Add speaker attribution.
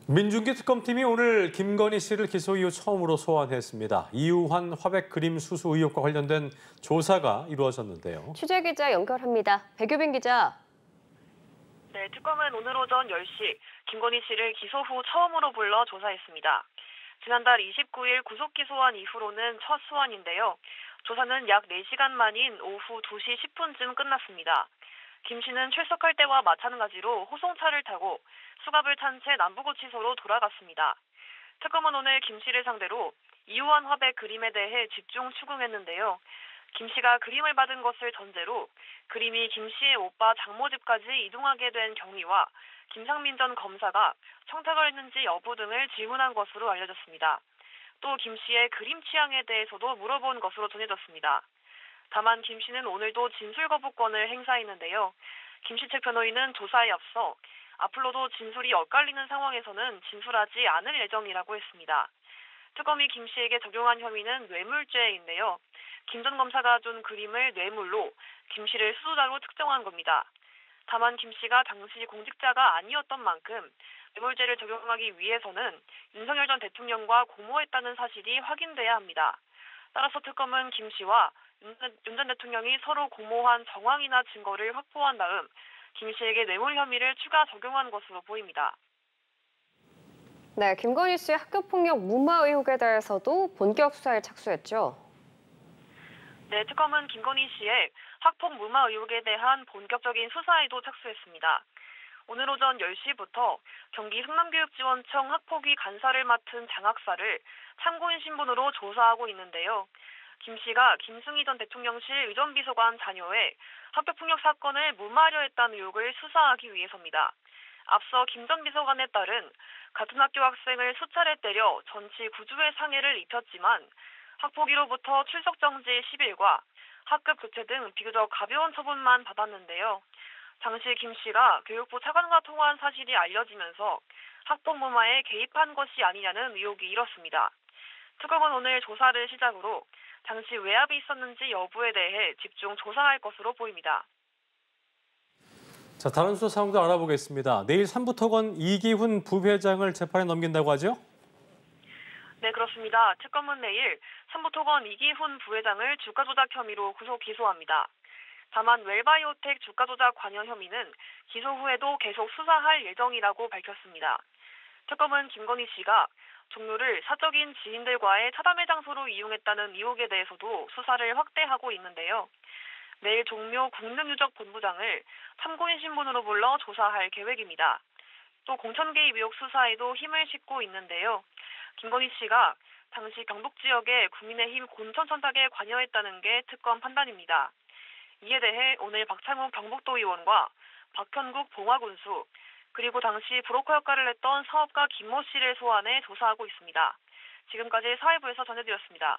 Speaker 1: 민중기 특검팀이 오늘 김건희 씨를 기소 이후 처음으로 소환했습니다. 이우환 화백 그림 수수 의혹과 관련된 조사가 이루어졌는데요.
Speaker 2: 취재 기자 연결합니다. 백유빈 기자.
Speaker 3: 네, 특검은 오늘 오전 10시 김건희 씨를 기소 후 처음으로 불러 조사했습니다. 지난달 29일 구속 기소한 이후로는 첫 소환인데요. 조사는 약 4시간 만인 오후 2시 10분쯤 끝났습니다. 김 씨는 출석할 때와 마찬가지로 호송차를 타고 수갑을 찬 채 남부구치소로 돌아갔습니다. 특검은 오늘 김 씨를 상대로 이우환 화백 그림에 대해 집중 추궁했는데요. 김 씨가 그림을 받은 것을 전제로 그림이 김 씨의 오빠 장모 집까지 이동하게 된 경위와 김상민 전 검사가 청탁을 했는지 여부 등을 질문한 것으로 알려졌습니다. 또 김 씨의 그림 취향에 대해서도 물어본 것으로 전해졌습니다. 다만 김 씨는 오늘도 진술 거부권을 행사했는데요. 김 씨 측 변호인은 조사에 앞서 앞으로도 진술이 엇갈리는 상황에서는 진술하지 않을 예정이라고 했습니다. 특검이 김 씨에게 적용한 혐의는 뇌물죄인데요. 김 전 검사가 준 그림을 뇌물로 김 씨를 수수자로 특정한 겁니다. 다만 김 씨가 당시 공직자가 아니었던 만큼 뇌물죄를 적용하기 위해서는 윤석열 전 대통령과 공모했다는 사실이 확인돼야 합니다. 따라서 특검은 김 씨와 윤 전 대통령이 서로 공모한 정황이나 증거를 확보한 다음 김 씨에게 뇌물 혐의를 추가 적용한 것으로 보입니다.
Speaker 2: 네, 김건희 씨의 학교폭력 무마 의혹에 대해서도 본격 수사에 착수했죠.
Speaker 3: 네, 특검은 김건희 씨의 학폭 무마 의혹에 대한 본격적인 수사에도 착수했습니다. 오늘 오전 10시부터 경기 성남교육지원청 학폭위 간사를 맡은 장학사를 참고인 신분으로 조사하고 있는데요. 김 씨가 김승희 전 대통령실 의전비서관 자녀의 학교폭력 사건을 무마하려 했다는 의혹을 수사하기 위해서입니다. 앞서 김 전 비서관에 따른 같은 학교 학생을 수차례 때려 전치 9주의 상해를 입혔지만 학폭위로부터 출석 정지 10일과 학급 교체 등 비교적 가벼운 처분만 받았는데요. 당시 김 씨가 교육부 차관과 통화한 사실이 알려지면서 학폭 무마에 개입한 것이 아니냐는 의혹이 일었습니다. 특검은 오늘 조사를 시작으로 당시 외압이 있었는지 여부에 대해 집중 조사할 것으로 보입니다.
Speaker 1: 자, 다른 수사 상황도 알아보겠습니다. 내일 삼부토건 이기훈 부회장을 재판에 넘긴다고 하죠?
Speaker 3: 네, 그렇습니다. 특검은 내일 삼부토건 이기훈 부회장을 주가 조작 혐의로 구속 기소합니다. 다만 웰바이오텍 주가 조작 관여 혐의는 기소 후에도 계속 수사할 예정이라고 밝혔습니다. 특검은 김건희 씨가 종묘를 사적인 지인들과의 차담회 장소로 이용했다는 의혹에 대해서도 수사를 확대하고 있는데요. 내일 종묘 국능유적본부장을 참고인 신분으로 불러 조사할 계획입니다. 또 공천 개입 의혹 수사에도 힘을 싣고 있는데요. 김건희 씨가 당시 경북 지역의 국민의힘 공천 선택에 관여했다는 게 특검 판단입니다. 이에 대해 오늘 박창욱 경북도 의원과 박현국 봉화군수 그리고 당시 브로커 역할을 했던 사업가 김모 씨를 소환해 조사하고 있습니다. 지금까지 사회부에서 전해드렸습니다.